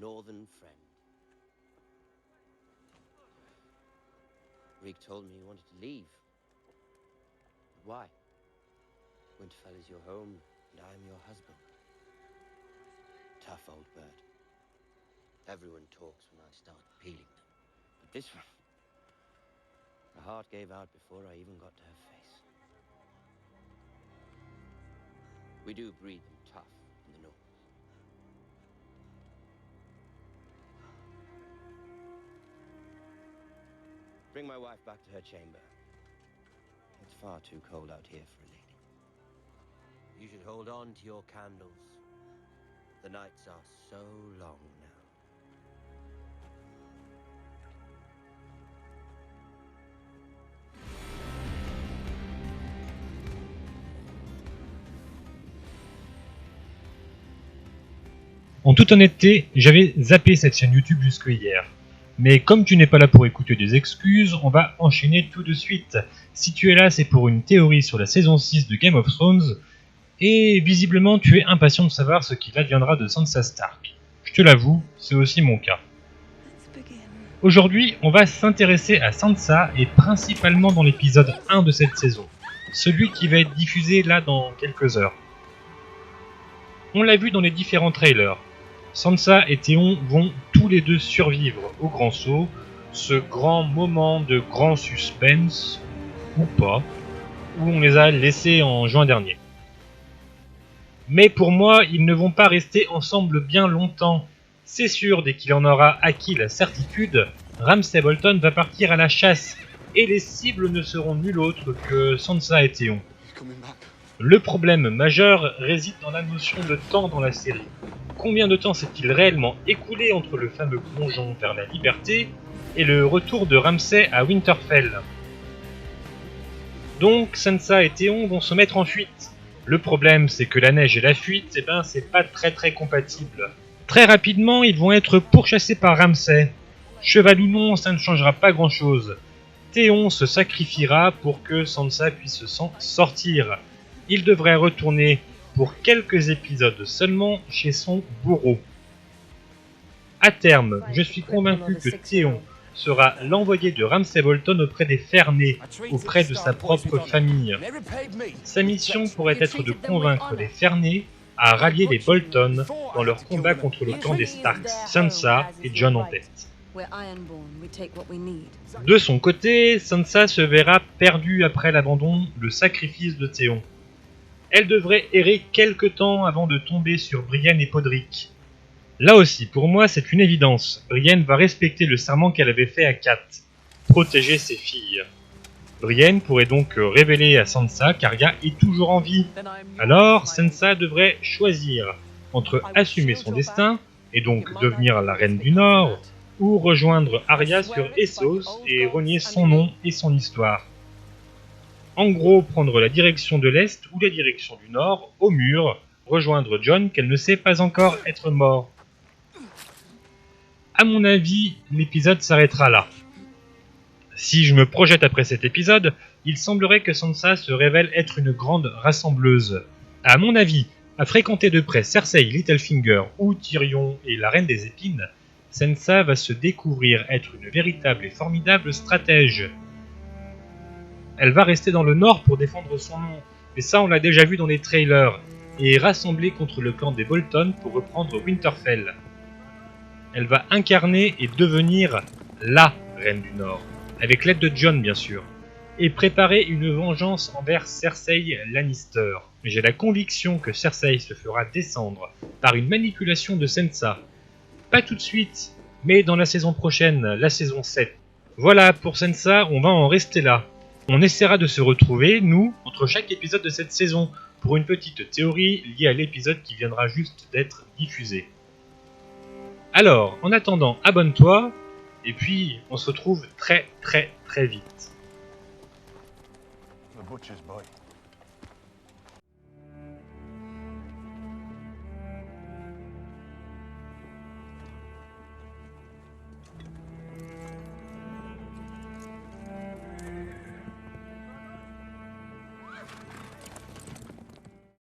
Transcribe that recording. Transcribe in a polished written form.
northern friend. Reek told me he wanted to leave. But why? Winterfell is your home, and I am your husband. Tough old bird. Everyone talks when I start peeling them. But this one, her heart gave out before I even got to her face. We do breed them tough in the north. Bring my wife back to her chamber. It's far too cold out here for a lady. You should hold on to your candles. The nights are so long now. En toute honnêteté, j'avais zappé cette chaîne YouTube jusque hier. Mais comme tu n'es pas là pour écouter des excuses, on va enchaîner tout de suite. Si tu es là, c'est pour une théorie sur la saison 6 de Game of Thrones, et visiblement tu es impatient de savoir ce qu'il adviendra de Sansa Stark. Je te l'avoue, c'est aussi mon cas. Aujourd'hui, on va s'intéresser à Sansa, et principalement dans l'épisode 1 de cette saison, celui qui va être diffusé là dans quelques heures. On l'a vu dans les différents trailers. Sansa et Theon vont tous les deux survivre au grand saut, ce grand moment de grand suspense, ou pas, où on les a laissés en juin dernier. Mais pour moi, ils ne vont pas rester ensemble bien longtemps. C'est sûr, dès qu'il en aura acquis la certitude, Ramsay Bolton va partir à la chasse, et les cibles ne seront nul autre que Sansa et Theon. Le problème majeur réside dans la notion de temps dans la série. Combien de temps s'est-il réellement écoulé entre le fameux plongeon vers la liberté et le retour de Ramsay à Winterfell? Donc Sansa et Theon vont se mettre en fuite. Le problème, c'est que la neige et la fuite, c'est pas très compatible. Très rapidement, ils vont être pourchassés par Ramsay. Cheval ou non, ça ne changera pas grand-chose. Theon se sacrifiera pour que Sansa puisse s'en sortir. Il devrait retourner pour quelques épisodes seulement chez son bourreau. À terme, je suis convaincu que Theon sera l'envoyé de Ramsay Bolton auprès des Fernés, auprès de sa propre famille. Sa mission pourrait être de convaincre les Fernés à rallier les Bolton dans leur combat contre le clan des Starks, Sansa et Jon en tête. De son côté, Sansa se verra perdue après l'abandon, le sacrifice de Theon. Elle devrait errer quelque temps avant de tomber sur Brienne et Podrick. Là aussi, pour moi, c'est une évidence. Brienne va respecter le serment qu'elle avait fait à Kat, protéger ses filles. Brienne pourrait donc révéler à Sansa qu'Arya est toujours en vie. Alors, Sansa devrait choisir entre assumer son destin, et donc devenir la reine du Nord, ou rejoindre Arya sur Essos et renier son nom et son histoire. En gros, prendre la direction de l'Est ou la direction du Nord, au mur, rejoindre Jon qu'elle ne sait pas encore être mort. À mon avis, l'épisode s'arrêtera là. Si je me projette après cet épisode, il semblerait que Sansa se révèle être une grande rassembleuse. À mon avis, à fréquenter de près Cersei, Littlefinger ou Tyrion et la Reine des Épines, Sansa va se découvrir être une véritable et formidable stratège. Elle va rester dans le nord pour défendre son nom, mais ça on l'a déjà vu dans les trailers, et rassembler contre le clan des Bolton pour reprendre Winterfell. Elle va incarner et devenir LA Reine du Nord, avec l'aide de Jon bien sûr, et préparer une vengeance envers Cersei Lannister. Mais j'ai la conviction que Cersei se fera descendre par une manipulation de Sansa. Pas tout de suite, mais dans la saison prochaine, la saison 7. Voilà, pour Sansa, on va en rester là. On essaiera de se retrouver, nous, entre chaque épisode de cette saison, pour une petite théorie liée à l'épisode qui viendra juste d'être diffusé. Alors, en attendant, abonne-toi, et puis on se retrouve très vite. The butcher's boy.